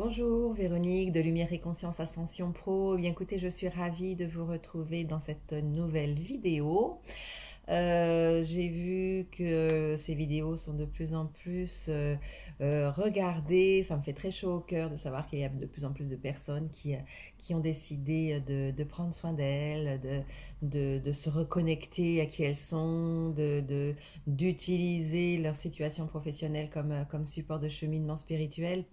Bonjour Véronique de Lumière et Conscience Ascension Pro. Bien écoutez, je suis ravie de vous retrouver dans cette nouvelle vidéo. J'ai vu que ces vidéos sont de plus en plus regardées. Ça me fait très chaud au cœur de savoir qu'il y a de plus en plus de personnes qui ont décidé de prendre soin d'elles, de se reconnecter à qui elles sont, d'utiliser leur situation professionnelle comme support de cheminement spirituel.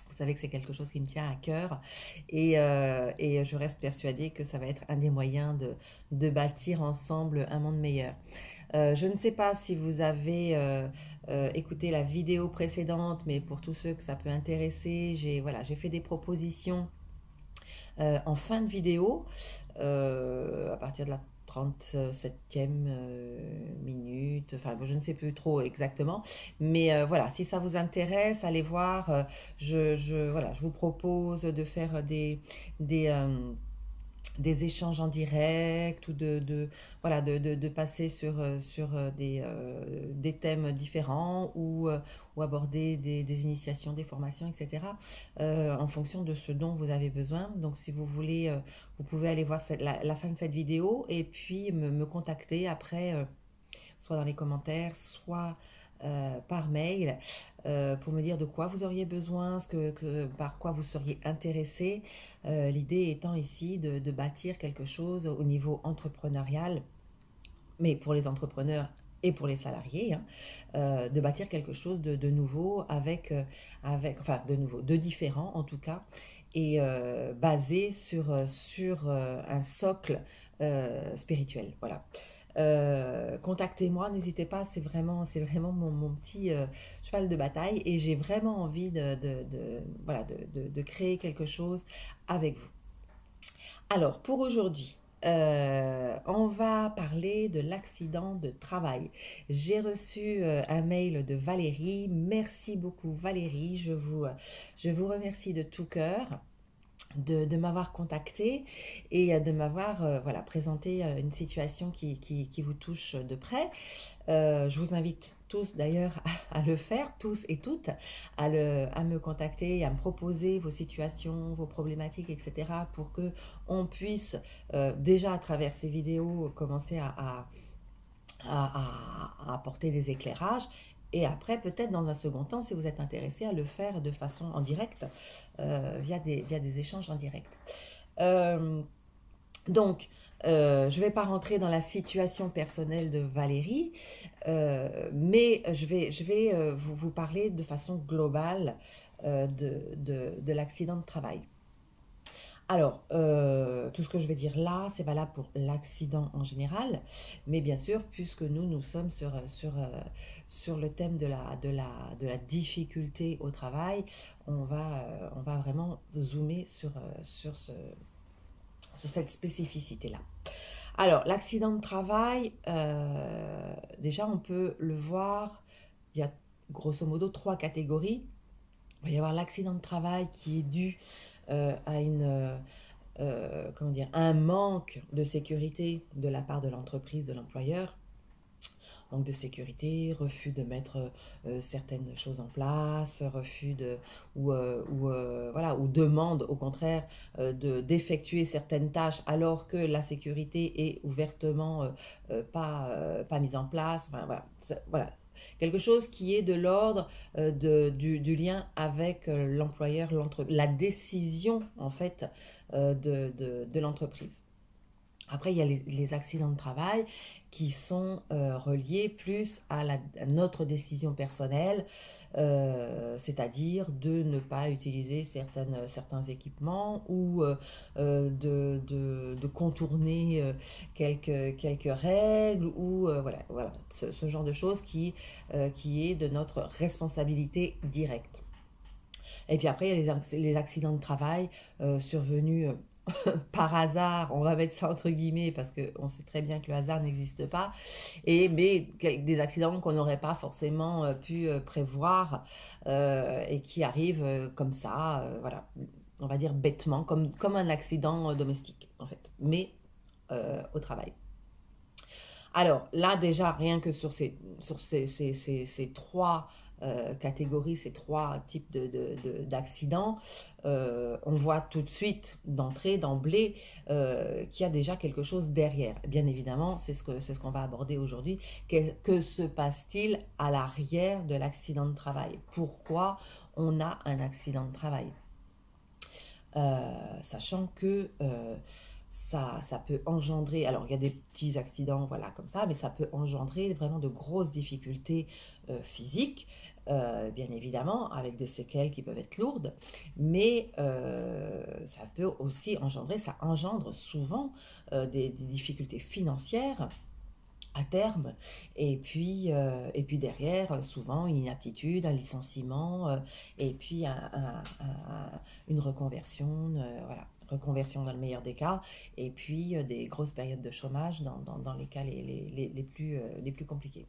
Vous savez que c'est quelque chose qui me tient à cœur et je reste persuadée que ça va être un des moyens de bâtir ensemble un monde meilleur. Je ne sais pas si vous avez écouté la vidéo précédente, mais pour tous ceux que ça peut intéresser, j'ai fait des propositions en fin de vidéo, à partir de la 37e minute, enfin je ne sais plus trop exactement, mais voilà, si ça vous intéresse, allez voir, voilà, je vous propose de faire des, euh, des échanges en direct ou voilà, de passer sur des thèmes différents ou aborder des initiations, des formations, etc. En fonction de ce dont vous avez besoin. Donc si vous voulez, vous pouvez aller voir la fin de cette vidéo et puis me contacter après, soit dans les commentaires, soit par mail, pour me dire de quoi vous auriez besoin, par quoi vous seriez intéressé. L'idée étant ici de bâtir quelque chose au niveau entrepreneurial, mais pour les entrepreneurs et pour les salariés, hein, de bâtir quelque chose de nouveau enfin de nouveau, de différent en tout cas, et basé sur un socle spirituel. Voilà. Contactez-moi, n'hésitez pas, c'est vraiment mon petit cheval de bataille et j'ai vraiment envie voilà, de créer quelque chose avec vous. Alors, pour aujourd'hui, on va parler de l'accident de travail. J'ai reçu un mail de Valérie. Merci beaucoup Valérie, je vous remercie de tout cœur de m'avoir contacté et de m'avoir voilà, présenté une situation qui vous touche de près. Je vous invite tous d'ailleurs à le faire, tous et toutes, à me contacter, à me proposer vos situations, vos problématiques, etc. pour que on puisse déjà à travers ces vidéos commencer à apporter des éclairages. Et après, peut-être dans un second temps, si vous êtes intéressé à le faire de façon en direct, via des échanges en direct. Euh, donc, je ne vais pas rentrer dans la situation personnelle de Valérie, mais je vais vous parler de façon globale de l'accident de travail. Alors, tout ce que je vais dire là, c'est valable pour l'accident en général, mais bien sûr, puisque nous sommes sur le thème de la difficulté au travail, on va vraiment zoomer sur cette spécificité-là. Alors, l'accident de travail, déjà, on peut le voir, il y a grosso modo trois catégories. Il va y avoir l'accident de travail qui est dû à comment dire, un manque de sécurité de la part de l'entreprise, de l'employeur. Manque de sécurité, refus de mettre certaines choses en place, voilà, ou demande au contraire d'effectuer certaines tâches alors que la sécurité est ouvertement pas mise en place. Enfin, voilà, voilà, quelque chose qui est de l'ordre du lien avec l'employeur, la décision en fait de l'entreprise. Après, il y a les accidents de travail qui sont reliés plus à notre décision personnelle, c'est-à-dire de ne pas utiliser certains équipements ou de contourner quelques règles ou voilà ce genre de choses qui est de notre responsabilité directe. Et puis après, il y a les accidents de travail survenus par hasard, on va mettre ça entre guillemets parce qu'on sait très bien que le hasard n'existe pas, mais des accidents qu'on n'aurait pas forcément pu prévoir et qui arrivent comme ça, voilà, on va dire bêtement, comme un accident domestique en fait, mais au travail. Alors là déjà, rien que sur ces trois catégories, ces 3 types d'accidents, on voit tout de suite, d'emblée, qu'il y a déjà quelque chose derrière. Bien évidemment, c'est ce qu'on va aborder aujourd'hui. Que se passe-t-il à l'arrière de l'accident de travail? Pourquoi on a un accident de travail? Sachant que ça peut engendrer, alors il y a des petits accidents, voilà, comme ça, mais ça peut engendrer vraiment de grosses difficultés physiques, bien évidemment, avec des séquelles qui peuvent être lourdes, mais ça peut aussi engendrer, ça engendre souvent des difficultés financières à terme, et puis derrière, souvent une inaptitude, un licenciement, et puis une reconversion, voilà, reconversion dans le meilleur des cas, et puis des grosses périodes de chômage dans les cas les plus compliqués.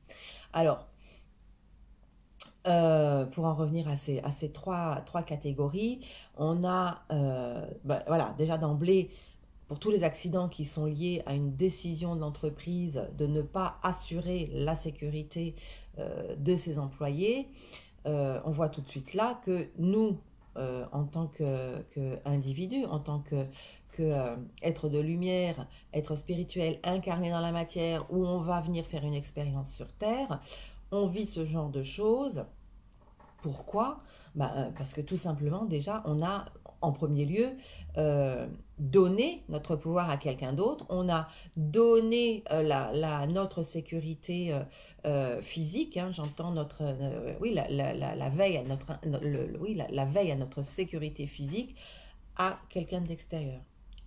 Alors, pour en revenir à ces trois catégories, on a, voilà, déjà d'emblée, pour tous les accidents qui sont liés à une décision de l'entreprise de ne pas assurer la sécurité de ses employés, on voit tout de suite là que nous, en tant qu'individus, en tant que être de lumière, être spirituel, incarné dans la matière, où on va venir faire une expérience sur Terre, on vit ce genre de choses. Pourquoi? Parce que tout simplement, déjà, on a en premier lieu donné notre pouvoir à quelqu'un d'autre, on a donné notre sécurité physique, hein, j'entends notre, oui, la veille à oui, la veille à notre sécurité physique à quelqu'un d'extérieur,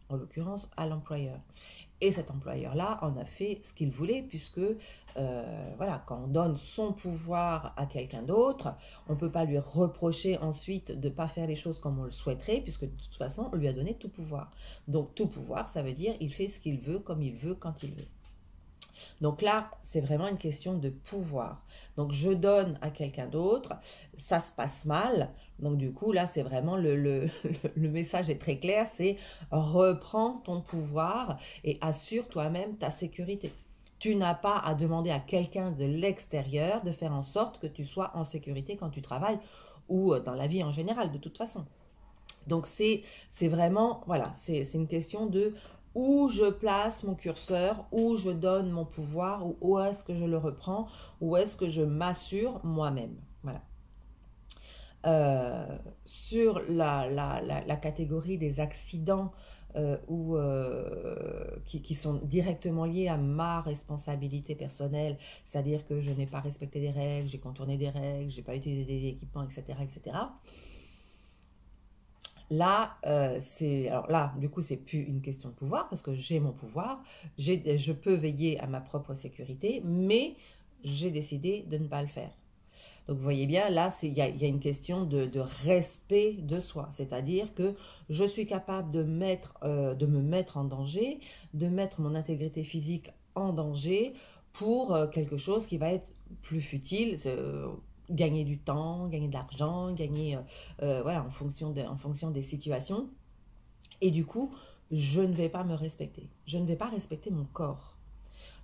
en l'occurrence à l'employeur. Et cet employeur-là en a fait ce qu'il voulait, puisque voilà, quand on donne son pouvoir à quelqu'un d'autre, on ne peut pas lui reprocher ensuite de ne pas faire les choses comme on le souhaiterait, puisque de toute façon, on lui a donné tout pouvoir. Donc tout pouvoir, ça veut dire il fait ce qu'il veut, comme il veut, quand il veut. Donc là, c'est vraiment une question de pouvoir. Donc je donne à quelqu'un d'autre, ça se passe mal. Donc du coup, là, c'est vraiment le message est très clair, c'est reprends ton pouvoir et assure toi-même ta sécurité. Tu n'as pas à demander à quelqu'un de l'extérieur de faire en sorte que tu sois en sécurité quand tu travailles ou dans la vie en général, de toute façon. Donc c'est vraiment, voilà, c'est une question de où je place mon curseur, où je donne mon pouvoir, ou où est-ce que je le reprends, où est-ce que je m'assure moi-même. Voilà. Sur la catégorie des accidents qui sont directement liés à ma responsabilité personnelle, c'est-à-dire que je n'ai pas respecté des règles, j'ai contourné des règles, j'ai pas utilisé des équipements, etc., etc. Là, alors là, du coup, c'est plus une question de pouvoir parce que j'ai mon pouvoir, je peux veiller à ma propre sécurité, mais j'ai décidé de ne pas le faire. Donc, vous voyez bien, là, il y a une question de respect de soi, c'est-à-dire que je suis capable de me mettre en danger, de mettre mon intégrité physique en danger pour quelque chose qui va être plus futile, gagner du temps, gagner de l'argent, gagner voilà, en fonction des situations. Et du coup, je ne vais pas me respecter. Je ne vais pas respecter mon corps.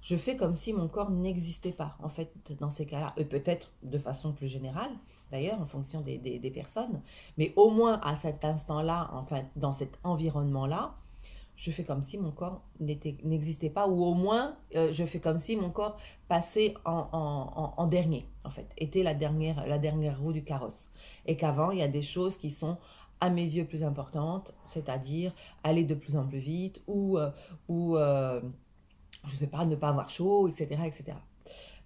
Je fais comme si mon corps n'existait pas, en fait, dans ces cas-là. Et peut-être de façon plus générale, d'ailleurs, en fonction des personnes. Mais au moins, à cet instant-là, enfin, dans cet environnement-là, je fais comme si mon corps n'existait pas, ou au moins, je fais comme si mon corps passait en dernier, en fait, était la dernière roue du carrosse. Et qu'avant, il y a des choses qui sont, à mes yeux, plus importantes, c'est-à-dire aller de plus en plus vite, ou je sais pas, ne pas avoir chaud, etc., etc.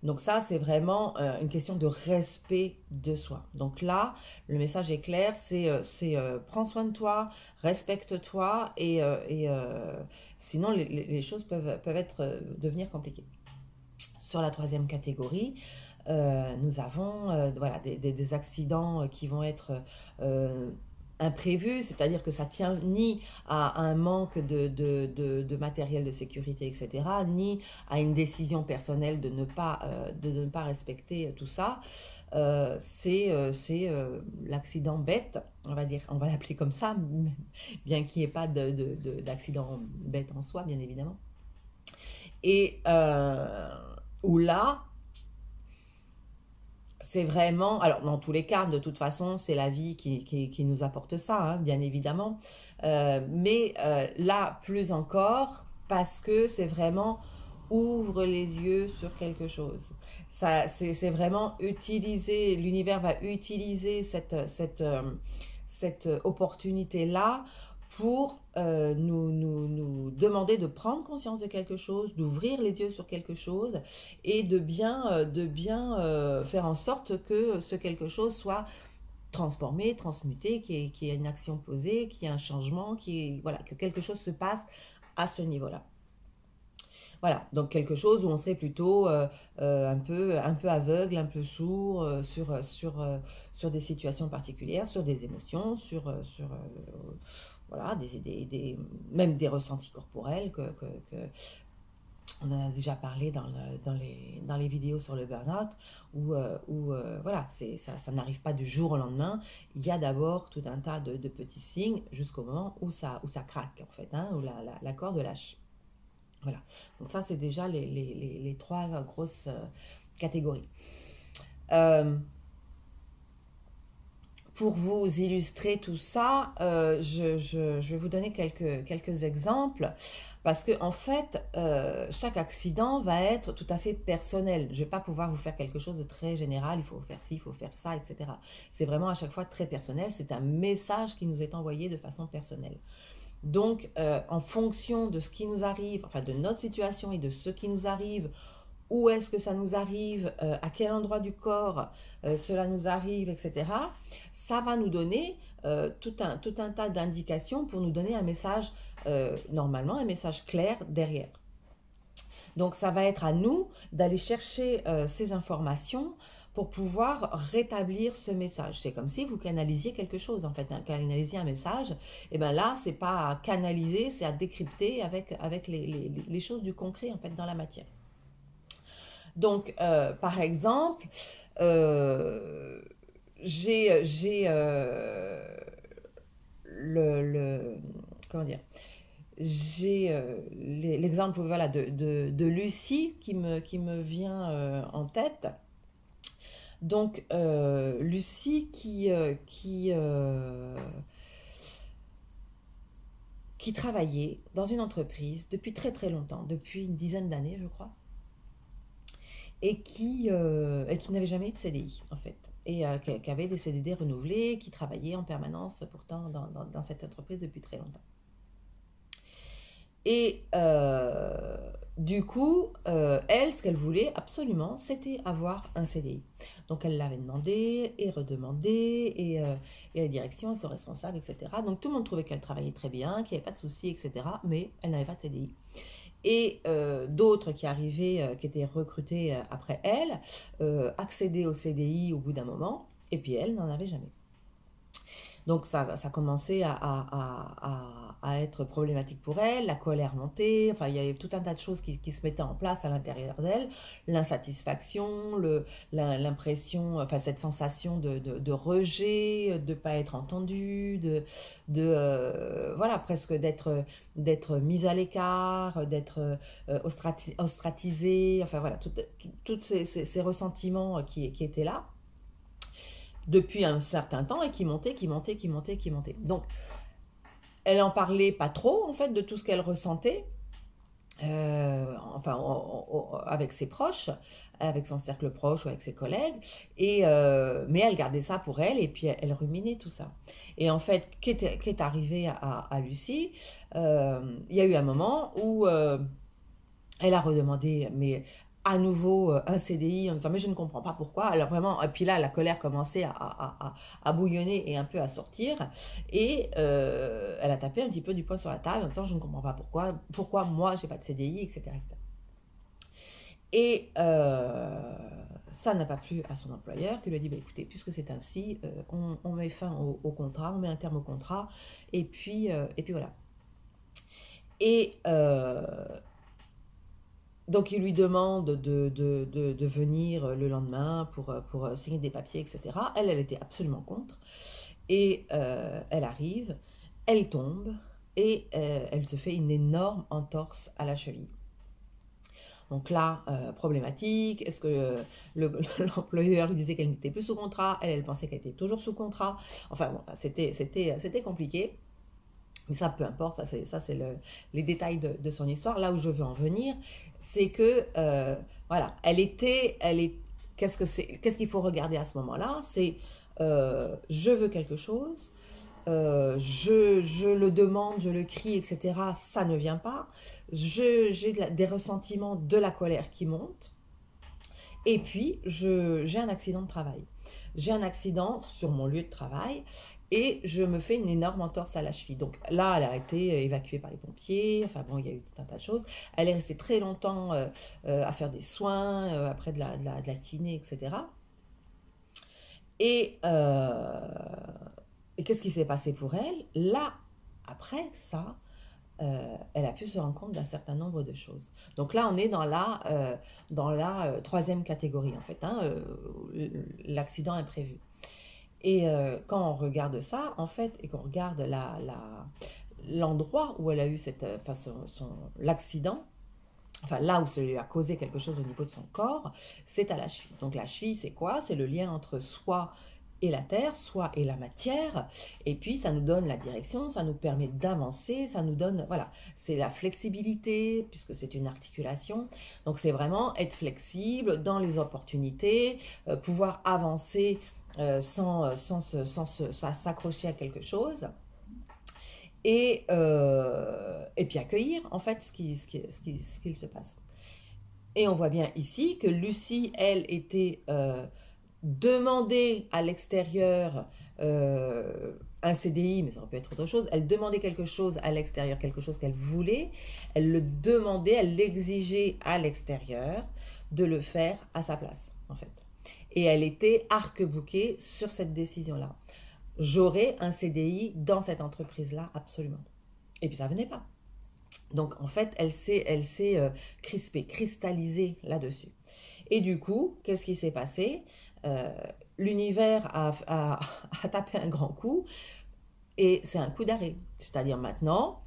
Donc ça, c'est vraiment une question de respect de soi. Donc là, le message est clair, c'est prends soin de toi, respecte-toi, et sinon les choses peuvent devenir compliquées. Sur la troisième catégorie, nous avons voilà, des accidents qui vont être imprévus, c'est-à-dire que ça tient ni à un manque de matériel de sécurité, etc., ni à une décision personnelle de ne pas respecter tout ça. C'est l'accident bête, on va dire, on va l'appeler comme ça, bien qu'il n'y ait pas d'accident bête en soi, bien évidemment. Et où là, c'est vraiment, alors dans tous les cas, de toute façon, c'est la vie qui nous apporte ça, hein, bien évidemment. Mais là, plus encore, parce que c'est vraiment ouvre les yeux sur quelque chose. Ça, c'est vraiment utiliser, l'univers va utiliser cette opportunité-là pour nous demander de prendre conscience de quelque chose, d'ouvrir les yeux sur quelque chose et de bien faire en sorte que ce quelque chose soit transformé, transmuté, qu'il y ait une action posée, qu'il y ait un changement, voilà, que quelque chose se passe à ce niveau-là. Voilà, donc quelque chose où on serait plutôt un peu aveugle, un peu sourd sur des situations particulières, sur des émotions, voilà, même des ressentis corporels on en a déjà parlé dans les vidéos sur le burn-out, voilà, ça n'arrive pas du jour au lendemain. Il y a d'abord tout un tas de petits signes jusqu'au moment où ça craque, en fait, hein, où la corde lâche. Voilà, donc ça, c'est déjà les trois grosses catégories. Pour vous illustrer tout ça, je vais vous donner quelques exemples. Parce que en fait, chaque accident va être tout à fait personnel. Je ne vais pas pouvoir vous faire quelque chose de très général, il faut faire ci, il faut faire ça, etc. C'est vraiment à chaque fois très personnel, c'est un message qui nous est envoyé de façon personnelle. Donc, en fonction de ce qui nous arrive, enfin de notre situation et de ce qui nous arrive, où est-ce que ça nous arrive, à quel endroit du corps cela nous arrive, etc., ça va nous donner tout un tas d'indications pour nous donner un message, normalement un message clair derrière. Donc ça va être à nous d'aller chercher ces informations pour pouvoir rétablir ce message. C'est comme si vous canalisiez quelque chose, en fait, hein, canalisiez un message. Et bien là, c'est pas à canaliser, c'est à décrypter avec les choses du concret, en fait, dans la matière. Donc, par exemple, j'ai comment dire, j'ai l'exemple voilà, de Lucie qui me vient en tête. Donc, Lucie qui travaillait dans une entreprise depuis très très longtemps, depuis une dizaine d'années, je crois, et qui n'avait jamais eu de CDI, en fait, et qui avait des CDD renouvelés, qui travaillait en permanence pourtant dans cette entreprise depuis très longtemps. Et du coup, elle, ce qu'elle voulait absolument, c'était avoir un CDI. Donc elle l'avait demandé et redemandé, et la direction, et son responsable, etc. Donc tout le monde trouvait qu'elle travaillait très bien, qu'il n'y avait pas de soucis, etc. Mais elle n'avait pas de CDI. Et d'autres qui arrivaient, qui étaient recrutés après elle, accédaient au CDI au bout d'un moment, et puis elle n'en avait jamais. Donc ça commençait à être problématique pour elle, la colère montait, enfin il y avait tout un tas de choses qui se mettaient en place à l'intérieur d'elle, l'insatisfaction, l'impression, enfin cette sensation de rejet, de ne pas être entendue, voilà, presque d'être mise à l'écart, d'être ostratisée, enfin voilà, tous ces ressentiments qui étaient là depuis un certain temps et qui montait. Donc, elle en parlait pas trop, en fait, de tout ce qu'elle ressentait, enfin, avec ses proches, avec son cercle proche ou avec ses collègues, mais elle gardait ça pour elle et puis elle ruminait tout ça. Et en fait, qu'est arrivé à Lucie, il y a eu un moment où elle a redemandé, mais à nouveau un CDI en disant mais je ne comprends pas pourquoi. Alors vraiment, et puis là la colère commençait à bouillonner et un peu à sortir, et elle a tapé un petit peu du poing sur la table en disant je ne comprends pas pourquoi moi j'ai pas de CDI, etc. Et ça n'a pas plu à son employeur qui lui a dit bah, écoutez, puisque c'est ainsi, on met fin au contrat, on met un terme au contrat, et puis voilà. Et donc il lui demande de venir le lendemain pour signer des papiers, etc. Elle était absolument contre. Et elle arrive, elle tombe, et elle se fait une énorme entorse à la cheville. Donc là, problématique. Est-ce que l'employeur lui disait qu'elle n'était plus sous contrat? Elle pensait qu'elle était toujours sous contrat. Enfin bon, c'était compliqué. Mais ça, peu importe, ça c'est les détails de son histoire. Là où je veux en venir, c'est que, voilà, qu'est-ce qu'il faut regarder à ce moment-là? C'est, je veux quelque chose, je le demande, je le crie, etc. Ça ne vient pas. J'ai des ressentiments, de la colère qui monte. Et puis, j'ai un accident de travail. J'ai un accident sur mon lieu de travail et je me fais une énorme entorse à la cheville. Donc là, elle a été évacuée par les pompiers. Enfin bon, il y a eu tout un tas de choses. Elle est restée très longtemps à faire des soins, après de la kiné, etc. Et, et qu'est-ce qui s'est passé pour elle? Là, après ça, elle a pu se rendre compte d'un certain nombre de choses. Donc là, on est dans la troisième catégorie, en fait, hein, l'accident imprévu. Et quand on regarde ça, en fait, et qu'on regarde l'endroit où elle a eu l'accident, enfin là où ça lui a causé quelque chose au niveau de son corps, c'est à la cheville. Donc la cheville, c'est quoi? C'est le lien entre soi et la terre, soi et la matière, et puis ça nous donne la direction, ça nous permet d'avancer, ça nous donne, voilà, c'est la flexibilité, puisque c'est une articulation, donc c'est vraiment être flexible dans les opportunités, pouvoir avancer sans s'accrocher à quelque chose, et puis accueillir en fait ce qu'il se passe. Et on voit bien ici que Lucie, elle, était demandée à l'extérieur un CDI, mais ça aurait pu être autre chose. Elle demandait quelque chose à l'extérieur, quelque chose qu'elle voulait. Elle le demandait, elle l'exigeait à l'extérieur de le faire à sa place, en fait. Et elle était arc-boutée sur cette décision-là. J'aurai un CDI dans cette entreprise-là, absolument. Et puis ça venait pas. Donc en fait, elle s'est crispée, cristallisée là-dessus. Et du coup, qu'est-ce qui s'est passé? L'univers a tapé un grand coup et c'est un coup d'arrêt. C'est-à-dire maintenant,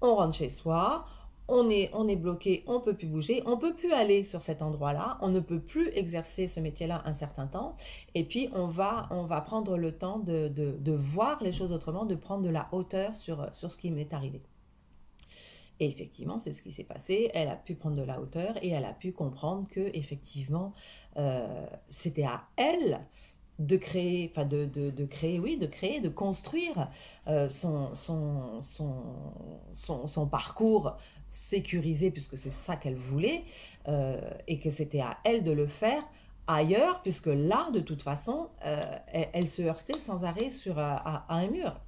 on rentre chez soi, on est bloqué, on ne peut plus bouger, on ne peut plus aller sur cet endroit-là, on ne peut plus exercer ce métier-là un certain temps, et puis on va prendre le temps de voir les choses autrement, de prendre de la hauteur sur ce qui m'est arrivé. Et effectivement, c'est ce qui s'est passé. Elle a pu prendre de la hauteur et elle a pu comprendre que effectivement, c'était à elle de créer, enfin de créer, oui, de créer, de construire son parcours sécurisé, puisque c'est ça qu'elle voulait, et que c'était à elle de le faire ailleurs, puisque là, de toute façon, elle se heurtait sans arrêt à un mur.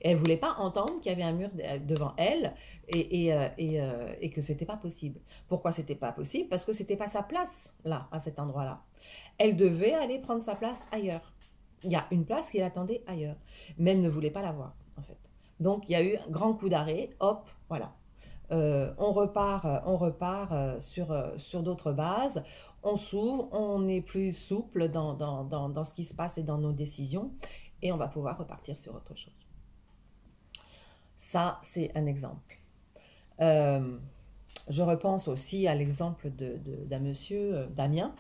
Et elle ne voulait pas entendre qu'il y avait un mur devant elle et que c'était pas possible. Pourquoi c'était pas possible? Parce que c'était pas sa place, là, à cet endroit-là. Elle devait aller prendre sa place ailleurs. Il y a une place qui l'attendait ailleurs. Mais elle ne voulait pas l'avoir, en fait. Donc, il y a eu un grand coup d'arrêt. Hop, voilà. On repart sur d'autres bases. On s'ouvre, on est plus souple dans ce qui se passe et dans nos décisions. Et on va pouvoir repartir sur autre chose. Ça, c'est un exemple. Je repense aussi à l'exemple d'un monsieur, Damien,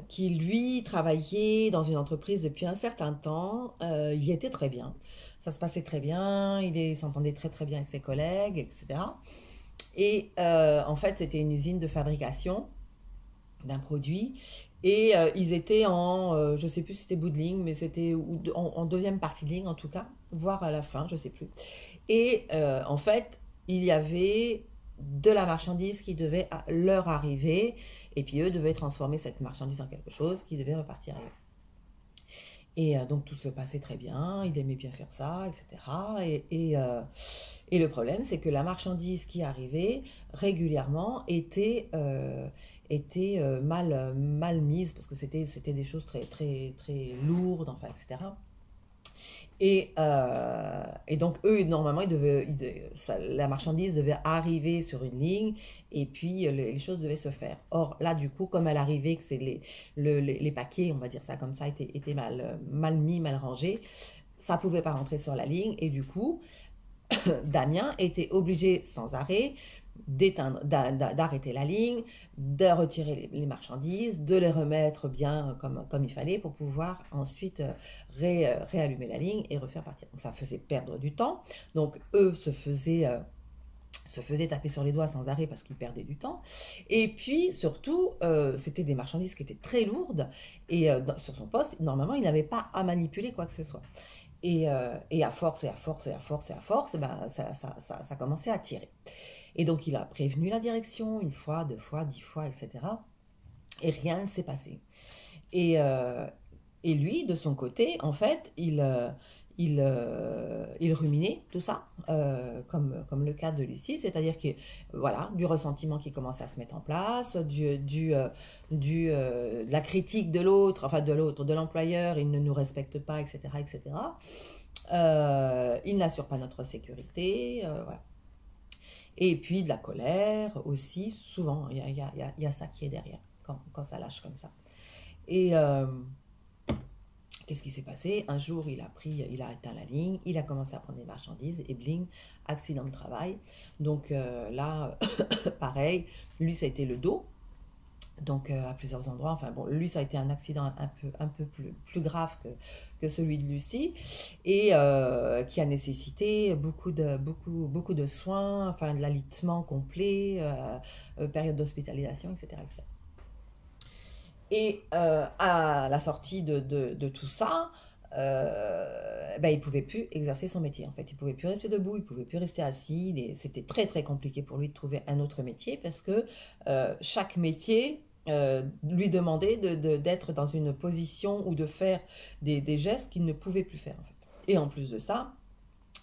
qui lui travaillait dans une entreprise depuis un certain temps. Il y était très bien, ça se passait très bien, il s'entendait très très bien avec ses collègues, etc. Et en fait, c'était une usine de fabrication d'un produit. Et ils étaient je sais plus si c'était bout de ligne, mais c'était en deuxième partie de ligne en tout cas, voire à la fin, je sais plus. Et en fait, il y avait de la marchandise qui devait leur arriver, et puis eux devaient transformer cette marchandise en quelque chose qui devait repartir ailleurs. Et donc tout se passait très bien, il aimait bien faire ça, etc. Et le problème, c'est que la marchandise qui arrivait régulièrement était mal mise, parce que c'était des choses très, très, très lourdes, enfin, etc. Et donc eux, normalement, la marchandise devait arriver sur une ligne et puis les choses devaient se faire. Or là, du coup, comme elle arrivait, que les paquets, on va dire ça comme ça, étaient mal mis, mal rangés, ça pouvait pas rentrer sur la ligne et du coup, Damien était obligé sans arrêt d'arrêter la ligne, de retirer les marchandises, de les remettre bien comme il fallait pour pouvoir ensuite réallumer la ligne et refaire partir. Donc ça faisait perdre du temps. Donc eux se faisaient taper sur les doigts sans arrêt parce qu'ils perdaient du temps. Et puis surtout, c'était des marchandises qui étaient très lourdes et sur son poste, normalement, il n'avait pas à manipuler quoi que ce soit. Et à force, et à force, et à force, et à force, ben, ça commençait à tirer. Et donc il a prévenu la direction une fois, 2 fois, 10 fois, etc. Et rien ne s'est passé. Et, euh, et lui, de son côté, en fait, il ruminait tout ça, comme le cas de Lucie, c'est-à-dire que voilà, du ressentiment qui commence à se mettre en place, de la critique de l'autre, enfin de l'employeur, il ne nous respecte pas, etc., etc. Il n'assure pas notre sécurité, voilà. Et puis de la colère aussi, souvent, il y a ça qui est derrière, quand ça lâche comme ça. Et qu'est-ce qui s'est passé? Un jour, il a éteint la ligne, il a commencé à prendre des marchandises, et bling, accident de travail. Donc là, pareil, lui, ça a été le dos. Donc à plusieurs endroits, enfin bon, lui ça a été un accident un peu plus grave que celui de Lucie et qui a nécessité beaucoup de soins, enfin de l'alitement complet, période d'hospitalisation, etc., etc. Et à la sortie de tout ça, ben, il ne pouvait plus exercer son métier. En fait, il ne pouvait plus rester debout, il ne pouvait plus rester assis. C'était très très compliqué pour lui de trouver un autre métier parce que chaque métier lui demandait d'être dans une position ou de faire des gestes qu'il ne pouvait plus faire. En fait. Et en plus de ça,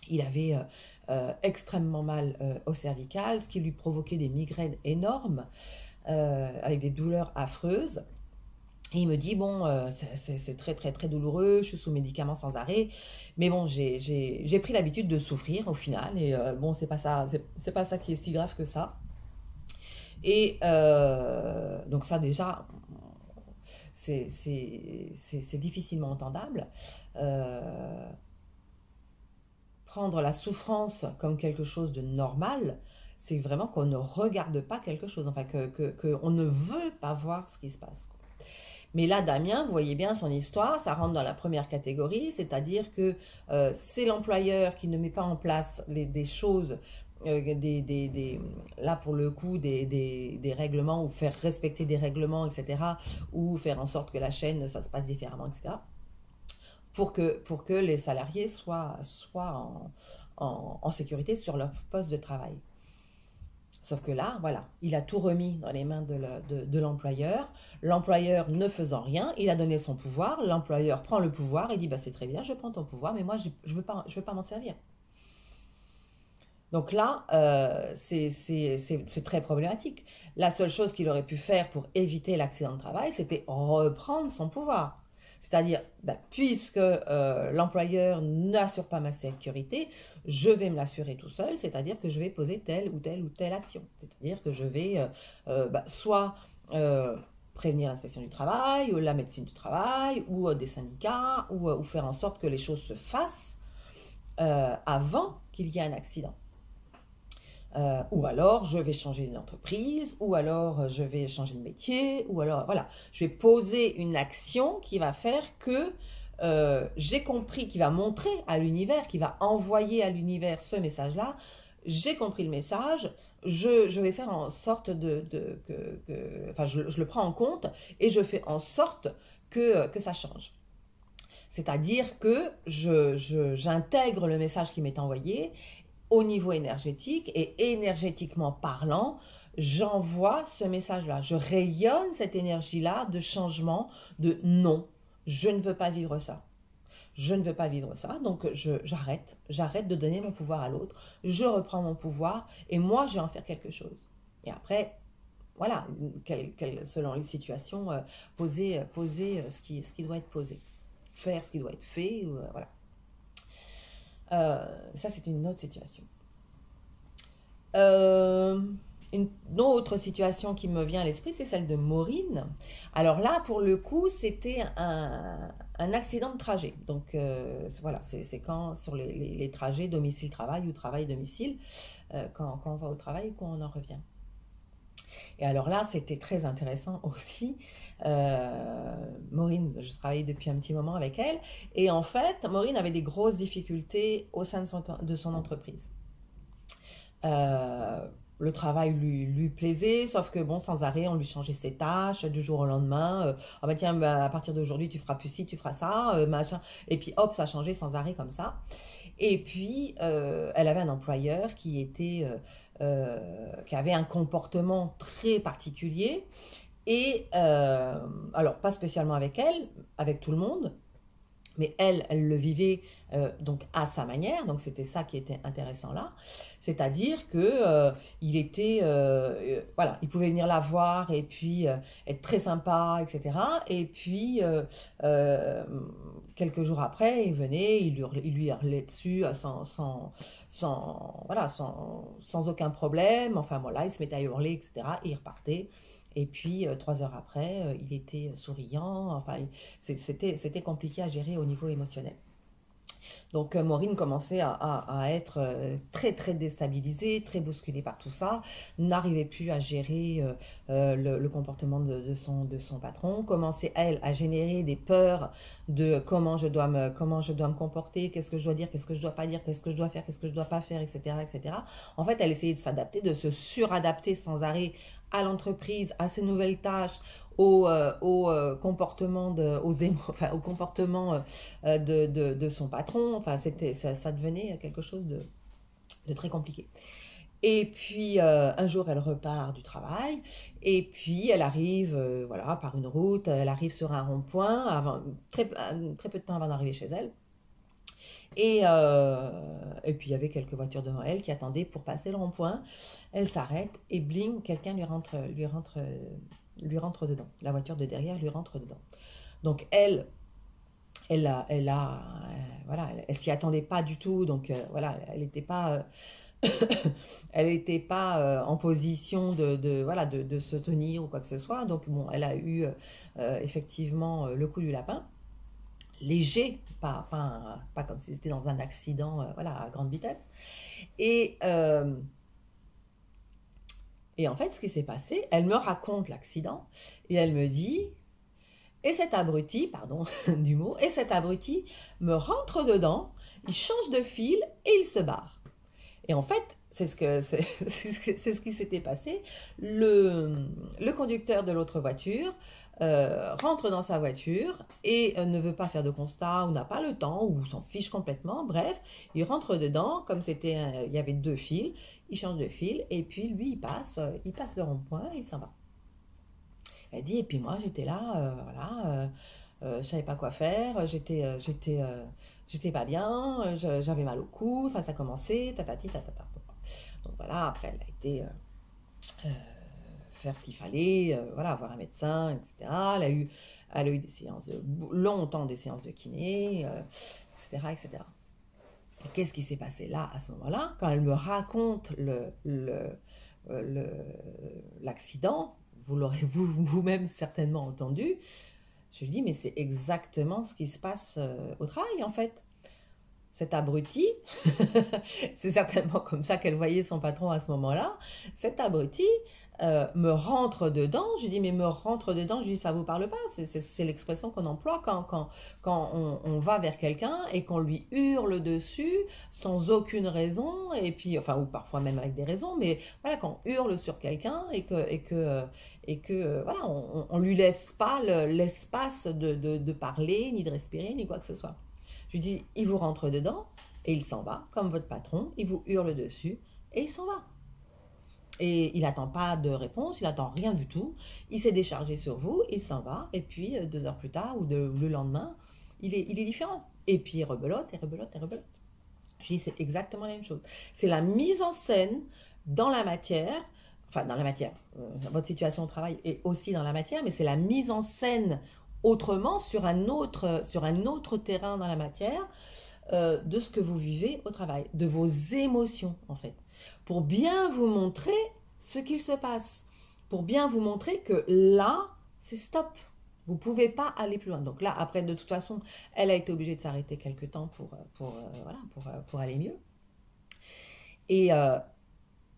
il avait extrêmement mal au cervical, ce qui lui provoquait des migraines énormes avec des douleurs affreuses. Et il me dit, bon, c'est très très très douloureux, je suis sous médicaments sans arrêt, mais bon, j'ai pris l'habitude de souffrir au final, et bon, c'est pas ça qui est si grave que ça. Et donc ça déjà, c'est difficilement entendable. Euh, Prendre la souffrance comme quelque chose de normal, c'est vraiment qu'on ne regarde pas quelque chose, enfin qu'on ne veut pas voir ce qui se passe. Mais là, Damien, vous voyez bien son histoire, ça rentre dans la première catégorie, c'est-à-dire que c'est l'employeur qui ne met pas en place des choses, là pour le coup, des règlements, ou faire respecter des règlements, etc., ou faire en sorte que la chaîne, ça se passe différemment, etc., pour que les salariés soient en sécurité sur leur poste de travail. Sauf que là, voilà, il a tout remis dans les mains de l'employeur. L'employeur ne faisant rien, il a donné son pouvoir. L'employeur prend le pouvoir et dit, bah, c'est très bien, je prends ton pouvoir, mais moi, je veux pas m'en servir. Donc là, c'est très problématique. La seule chose qu'il aurait pu faire pour éviter l'accident de travail, c'était reprendre son pouvoir. C'est-à-dire, bah, puisque l'employeur n'assure pas ma sécurité, je vais me l'assurer tout seul, c'est-à-dire que je vais poser telle ou telle ou telle action. C'est-à-dire que je vais bah, soit prévenir l'inspection du travail, ou la médecine du travail, ou des syndicats, ou faire en sorte que les choses se fassent avant qu'il y ait un accident. Ou alors je vais changer d'entreprise, ou alors je vais changer de métier, ou alors voilà, je vais poser une action qui va faire que j'ai compris, qui va montrer à l'univers, qui va envoyer à l'univers ce message-là. J'ai compris le message, je vais faire en sorte enfin je le prends en compte et je fais en sorte que ça change. C'est-à-dire que j'intègre le message qui m'est envoyé au niveau énergétique et énergétiquement parlant, j'envoie ce message-là. Je rayonne cette énergie-là de changement, de non, je ne veux pas vivre ça. Je ne veux pas vivre ça, donc j'arrête de donner mon pouvoir à l'autre, je reprends mon pouvoir et moi je vais en faire quelque chose. Et après, voilà, selon les situations, poser ce qui doit être posé, faire ce qui doit être fait, voilà. Ça, c'est une autre situation. Euh, Une autre situation qui me vient à l'esprit, c'est celle de Maureen. Alors là, pour le coup, c'était un accident de trajet. Donc voilà, c'est quand sur les trajets domicile-travail ou travail-domicile, quand on va au travail ou quand on en revient. Et alors là, c'était très intéressant aussi. Maureen, je travaillais depuis un petit moment avec elle. Et en fait, Maureen avait des grosses difficultés au sein de son entreprise. Euh, le travail lui plaisait, sauf que bon, sans arrêt, on lui changeait ses tâches du jour au lendemain. Ah bah tiens, bah, à partir d'aujourd'hui, tu feras plus ci, tu feras ça, machin. Et puis hop, ça changeait sans arrêt comme ça. Et puis, elle avait un employeur qui avait un comportement très particulier. Et alors, pas spécialement avec elle, avec tout le monde, mais elle le vivait donc à sa manière, donc c'était ça qui était intéressant là, c'est-à-dire que il était, voilà, il pouvait venir la voir et puis être très sympa, etc. Et puis euh, quelques jours après, il venait, il lui hurlait dessus voilà, sans aucun problème. Enfin voilà, il se mettait à hurler, etc. Et il repartait. Et puis, 3 heures après, il était souriant. Enfin, c'était compliqué à gérer au niveau émotionnel. Donc, Maureen commençait à être très, très déstabilisée, très bousculée par tout ça, n'arrivait plus à gérer le comportement de son patron, commençait, elle, à générer des peurs de comment je dois me comporter, qu'est-ce que je dois dire, qu'est-ce que je dois pas dire, qu'est-ce que je dois faire, qu'est-ce que je dois pas faire, etc., etc. En fait, elle essayait de s'adapter, de se suradapter sans arrêt à l'entreprise, à ses nouvelles tâches, au comportement enfin, au comportement de son patron. Enfin, ça devenait quelque chose de très compliqué. Et puis un jour, elle repart du travail, et puis elle arrive, voilà, par une route, elle arrive sur un rond-point, très peu de temps avant d'arriver chez elle. Et puis il y avait quelques voitures devant elle qui attendaient pour passer le rond-point. Elle s'arrête et bling, quelqu'un lui rentre dedans. La voiture de derrière lui rentre dedans. Donc voilà, elle s'y attendait pas du tout. Donc voilà, elle n'était pas, elle n'était pas en position voilà, de se tenir ou quoi que ce soit. Donc bon, elle a eu effectivement le coup du lapin léger, pas comme si c'était dans un accident voilà, à grande vitesse. Et, euh, et en fait, ce qui s'est passé, elle me raconte l'accident et elle me dit, et cet abruti, pardon du mot, et cet abruti me rentre dedans, il change de fil et il se barre. Et en fait, c'est ce qui s'était passé. Le conducteur de l'autre voiture rentre dans sa voiture et ne veut pas faire de constat ou n'a pas le temps ou s'en fiche complètement. Bref, il rentre dedans comme il y avait deux fils, il change de fil et puis lui il passe le rond-point et il s'en va. Elle dit et puis moi j'étais là, voilà, je savais pas quoi faire, j'étais pas bien, j'avais mal au cou, enfin ça commençait, tatati tatata. Donc voilà, après elle a été euh, faire ce qu'il fallait, voilà, voir un médecin, etc. Elle a eu longtemps des séances de kiné, etc., etc. Et qu'est-ce qui s'est passé là, à ce moment-là, quand elle me raconte le- l'accident, vous l'aurez vous-même certainement entendu, je lui dis, mais c'est exactement ce qui se passe au travail, en fait. Cet abruti, c'est certainement comme ça qu'elle voyait son patron à ce moment-là, cet abruti me rentre dedans, je lui dis mais me rentre dedans, je lui dis ça vous parle pas, c'est l'expression qu'on emploie quand on va vers quelqu'un et qu'on lui hurle dessus sans aucune raison, et puis, enfin, ou parfois même avec des raisons, mais voilà, quand on hurle sur quelqu'un et que voilà, on lui laisse pas l'espace de parler, ni de respirer, ni quoi que ce soit. Je lui dis, il vous rentre dedans et il s'en va, comme votre patron, il vous hurle dessus et il s'en va. Et il n'attend pas de réponse, il n'attend rien du tout. Il s'est déchargé sur vous, il s'en va, et puis 2 heures plus tard ou le lendemain, il est différent. Et puis il rebelote, et rebelote, et rebelote. Je dis, c'est exactement la même chose. C'est la mise en scène dans la matière, enfin dans la matière, votre situation au travail est aussi dans la matière, mais c'est la mise en scène autrement sur un autre terrain dans la matière de ce que vous vivez au travail, de vos émotions en fait, pour bien vous montrer ce qu'il se passe pour bien vous montrer que là, c'est stop. Vous ne pouvez pas aller plus loin. Donc là, après, de toute façon, elle a été obligée de s'arrêter quelque temps voilà, pour aller mieux. Et,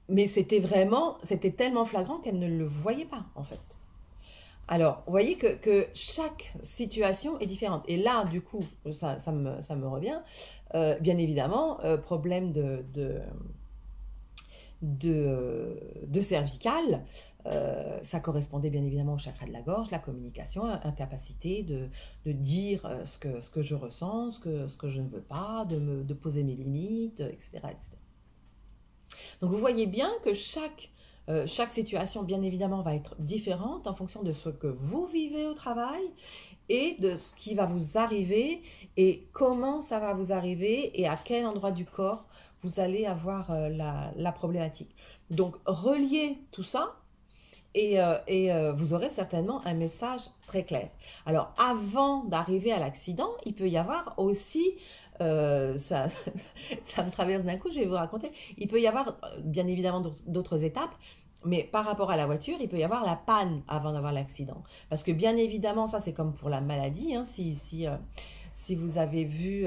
mais c'était tellement flagrant qu'elle ne le voyait pas, en fait. Alors, vous voyez que chaque situation est différente. Et là, du coup, ça me revient. Bien évidemment, problème de cervical, ça correspondait bien évidemment au chakra de la gorge, la communication, incapacité de dire ce que je ressens, ce que je ne veux pas, de poser mes limites, etc., etc. Donc vous voyez bien que chaque situation, bien évidemment, va être différente en fonction de ce que vous vivez au travail et de ce qui va vous arriver et comment ça va vous arriver et à quel endroit du corps vous allez avoir la problématique. Donc reliez tout ça et vous aurez certainement un message très clair. Alors avant d'arriver à l'accident, il peut y avoir aussi ça, ça me traverse d'un coup, je vais vous raconter. Il peut y avoir bien évidemment d'autres étapes, mais par rapport à la voiture, il peut y avoir la panne avant d'avoir l'accident. Parce que bien évidemment, ça c'est comme pour la maladie, hein, si vous avez vu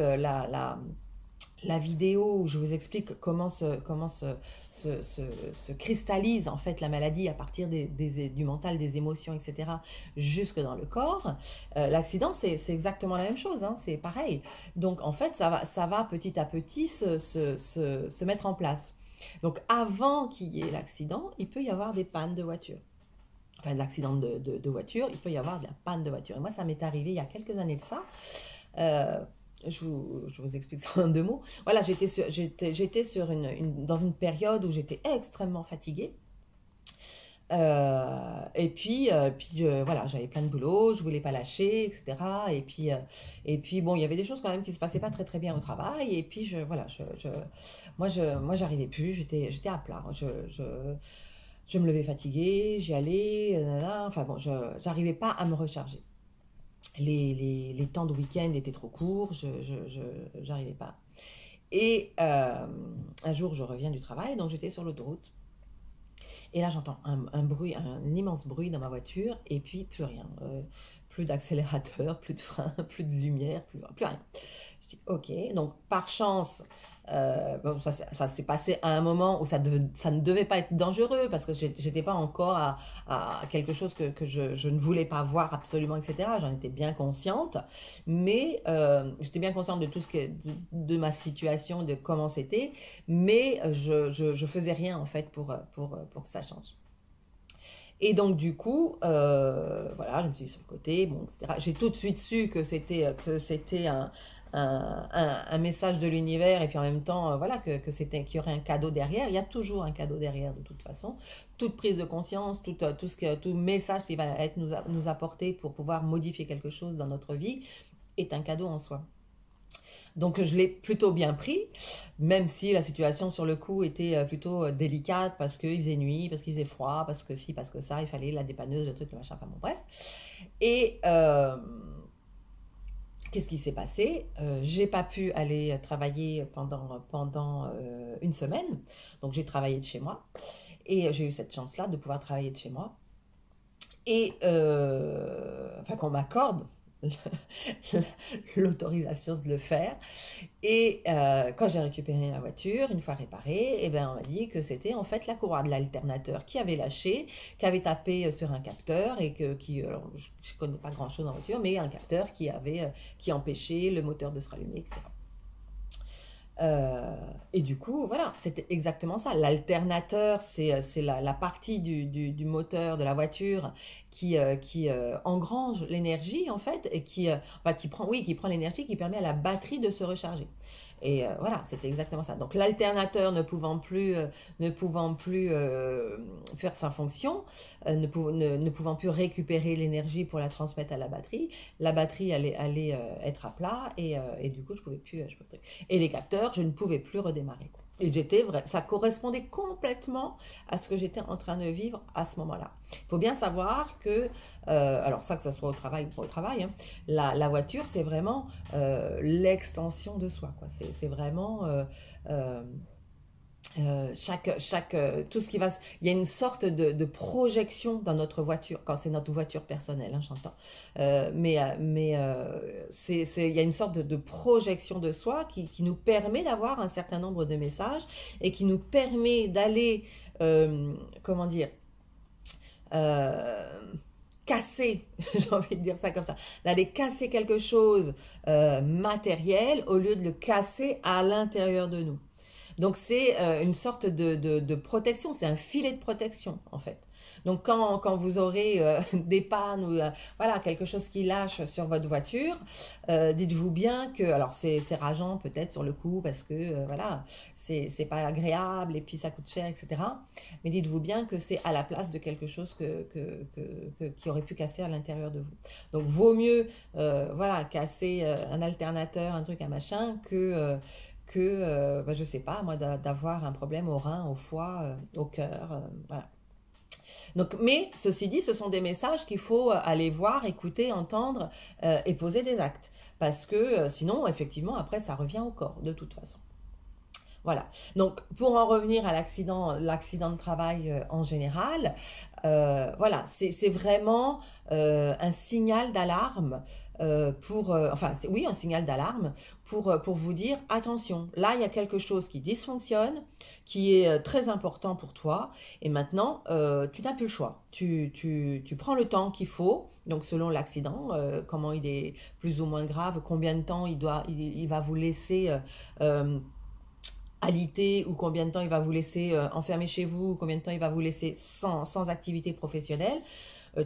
la vidéo où je vous explique comment se cristallise en fait la maladie à partir du mental, des émotions, etc., jusque dans le corps, l'accident c'est exactement la même chose, hein, c'est pareil. Donc en fait ça va petit à petit se mettre en place. Donc avant qu'il y ait l'accident, il peut y avoir des pannes de voiture. Enfin, de l'accident de voiture, il peut y avoir de la panne de voiture. Et moi, ça m'est arrivé il y a quelques années de ça. Je vous explique ça en 2 mots. Voilà, j'étais dans une période où j'étais extrêmement fatiguée. Et puis voilà, j'avais plein de boulot, je voulais pas lâcher, etc. Et puis bon, il y avait des choses quand même qui se passaient pas très très bien au travail. Et puis voilà, moi j'arrivais plus, j'étais à plat. Je me levais fatiguée, j'y allais, enfin bon, j'arrivais pas à me recharger. Les temps de week-end étaient trop courts, j'arrivais pas. Et un jour, je reviens du travail, donc j'étais sur l'autoroute. Et là, j'entends un bruit, un immense bruit dans ma voiture, et puis plus rien. Plus d'accélérateur, plus de frein, plus de lumière, plus rien. Je dis, ok, donc par chance, bon, ça s'est passé à un moment où ça ne devait pas être dangereux parce que j'étais pas encore à quelque chose que je ne voulais pas voir absolument, etc. J'en étais bien consciente, mais j'étais bien consciente de tout de ma situation, de comment c'était, mais je faisais rien en fait pour que ça change. Et donc du coup, voilà, je me suis mis sur le côté, bon, etc. J'ai tout de suite su que c'était un message de l'univers et puis en même temps, voilà, qu'il y aurait un cadeau derrière. Il y a toujours un cadeau derrière de toute façon. Toute prise de conscience, tout message qui va être nous apporter pour pouvoir modifier quelque chose dans notre vie est un cadeau en soi. Donc je l'ai plutôt bien pris, même si la situation sur le coup était plutôt délicate parce qu'il faisait nuit, parce qu'il faisait froid, parce que ci, parce que ça, il fallait la dépanneuse, le truc, le machin, enfin bon, bref. Et qu'est-ce qui s'est passé? J'ai pas pu aller travailler pendant une semaine, donc j'ai travaillé de chez moi. Et j'ai eu cette chance-là de pouvoir travailler de chez moi. Et enfin qu'on m'accorde l'autorisation de le faire. Et quand j'ai récupéré la voiture, une fois réparée, eh ben, on m'a dit que c'était en fait la courroie de l'alternateur qui avait lâché, qui avait tapé sur un capteur et alors, je ne connais pas grand-chose en voiture, mais un capteur qui empêchait le moteur de se rallumer, etc. Et du coup, voilà, c'était exactement ça. L'alternateur, c'est la partie du moteur de la voiture qui engrange l'énergie, en fait, et enfin, qui prend l'énergie, qui permet à la batterie de se recharger. Et voilà, c'était exactement ça. Donc l'alternateur ne pouvant plus faire sa fonction, ne pouvant plus récupérer l'énergie pour la transmettre à la batterie allait être à plat et du coup je pouvais plus. Et les capteurs, je ne pouvais plus redémarrer. Et ça correspondait complètement à ce que j'étais en train de vivre à ce moment-là. Il faut bien savoir que, alors ça que ce soit au travail ou pas au travail, hein, la voiture c'est vraiment l'extension de soi, quoi. C'est vraiment tout ce qui va, il y a une sorte de projection dans notre voiture, quand c'est notre voiture personnelle, hein, j'entends. Il y a une sorte de projection de soi qui nous permet d'avoir un certain nombre de messages et qui nous permet d'aller, comment dire, euh, casser, j'ai envie de dire ça comme ça, d'aller casser quelque chose matériel au lieu de le casser à l'intérieur de nous. Donc c'est une sorte de protection, c'est un filet de protection en fait. Donc quand vous aurez des pannes ou voilà, quelque chose qui lâche sur votre voiture, dites-vous bien que, alors c'est rageant peut-être sur le coup parce que voilà, c'est pas agréable et puis ça coûte cher, etc. Mais dites-vous bien que c'est à la place de quelque chose qui aurait pu casser à l'intérieur de vous. Donc vaut mieux voilà, casser un alternateur, un truc, un machin, que je sais pas, moi, d'avoir un problème au rein, au foie, au cœur, voilà. Donc, mais ceci dit, ce sont des messages qu'il faut aller voir, écouter, entendre et poser des actes. Parce que sinon, effectivement, après, ça revient au corps, de toute façon. Voilà. Donc, pour en revenir à l'accident de travail en général, voilà, c'est vraiment un signal d'alarme oui, un signal d'alarme pour vous dire, attention, là, il y a quelque chose qui dysfonctionne, qui est très important pour toi, et maintenant, tu n'as plus le choix. Tu prends le temps qu'il faut, donc selon l'accident, comment il est plus ou moins grave, combien de temps il va vous laisser alité ou combien de temps il va vous laisser enfermer chez vous, ou combien de temps il va vous laisser sans activité professionnelle,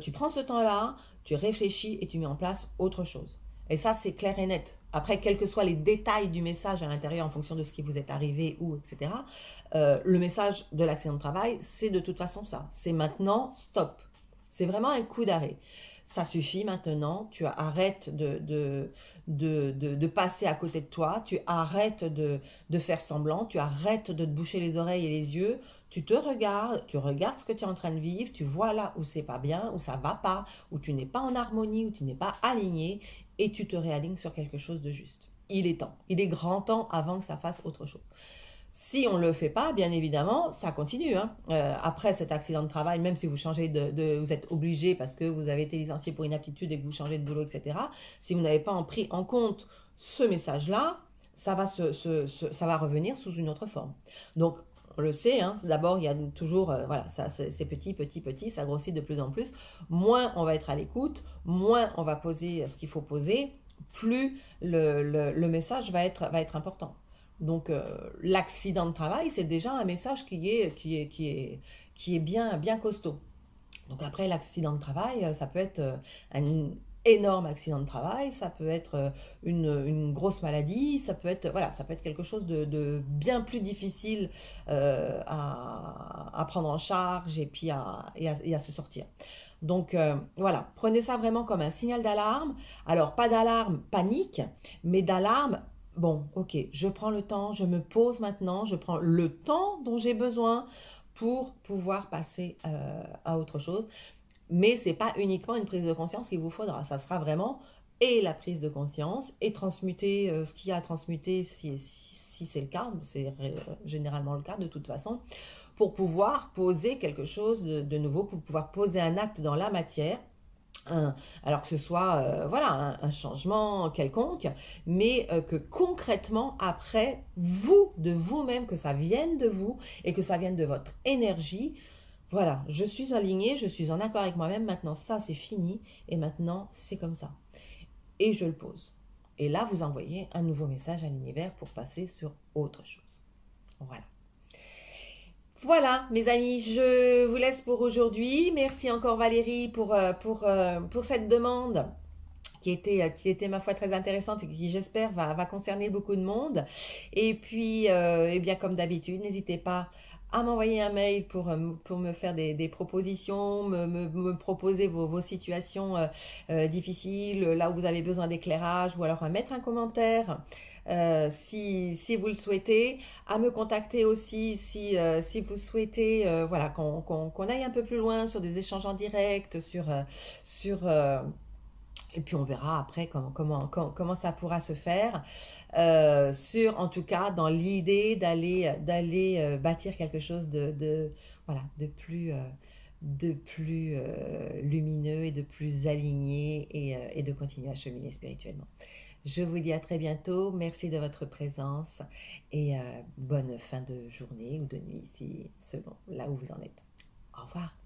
tu prends ce temps-là, tu réfléchis et tu mets en place autre chose. Et ça, c'est clair et net. Après, quels que soient les détails du message à l'intérieur en fonction de ce qui vous est arrivé ou etc., le message de l'accident de travail, c'est de toute façon ça. C'est maintenant, stop. C'est vraiment un coup d'arrêt. Ça suffit maintenant, tu arrêtes de passer à côté de toi, tu arrêtes de faire semblant, tu arrêtes de te boucher les oreilles et les yeux, tu te regardes, tu regardes ce que tu es en train de vivre, tu vois là où c'est pas bien, où ça va pas, où tu n'es pas en harmonie, où tu n'es pas aligné, et tu te réalignes sur quelque chose de juste. Il est temps, il est grand temps avant que ça fasse autre chose. Si on ne le fait pas, bien évidemment, ça continue. Hein. Après cet accident de travail, même si vous changez vous êtes obligé parce que vous avez été licencié pour inaptitude et que vous changez de boulot, etc. Si vous n'avez pas pris en compte ce message-là, ça va revenir sous une autre forme. Donc, on le sait, hein, d'abord, il y a toujours, voilà, c'est petit, petit, petit, ça grossit de plus en plus. Moins on va être à l'écoute, moins on va poser ce qu'il faut poser, plus le message va être important. Donc, l'accident de travail, c'est déjà un message qui est bien costaud. Donc après, l'accident de travail, ça peut être un énorme accident de travail, ça peut être une grosse maladie, voilà, ça peut être quelque chose de bien plus difficile à prendre en charge et puis à se sortir. Donc voilà, prenez ça vraiment comme un signal d'alarme. Alors pas d'alarme panique, mais d'alarme. Bon, ok, je prends le temps, je me pose maintenant, je prends le temps dont j'ai besoin pour pouvoir passer à autre chose. Mais ce n'est pas uniquement une prise de conscience qu'il vous faudra. Ça sera vraiment et la prise de conscience et transmuter ce qu'il y a à transmuter si c'est le cas. C'est généralement le cas de toute façon. Pour poser quelque chose de nouveau, pour pouvoir poser un acte dans la matière. Alors que ce soit voilà, un changement quelconque, mais que concrètement, après, vous, de vous-même, que ça vienne de vous et que ça vienne de votre énergie, voilà, je suis alignée, je suis en accord avec moi-même, maintenant ça c'est fini, et maintenant c'est comme ça. Et je le pose. Et là, vous envoyez un nouveau message à l'univers pour passer sur autre chose. Voilà. Voilà, mes amis, je vous laisse pour aujourd'hui. Merci encore Valérie pour cette demande qui était, ma foi, très intéressante et qui, j'espère, va concerner beaucoup de monde. Et puis, eh bien, comme d'habitude, n'hésitez pas à m'envoyer un mail pour me faire des propositions, me proposer vos situations difficiles, là où vous avez besoin d'éclairage, ou alors à mettre un commentaire si vous le souhaitez, à me contacter aussi si vous souhaitez voilà, qu'on aille un peu plus loin sur des échanges en direct, sur Et puis on verra après comment ça pourra se faire, en tout cas, dans l'idée d'aller bâtir quelque chose voilà, de plus lumineux et de plus aligné et de continuer à cheminer spirituellement. Je vous dis à très bientôt, merci de votre présence et bonne fin de journée ou de nuit, selon là où vous en êtes. Au revoir.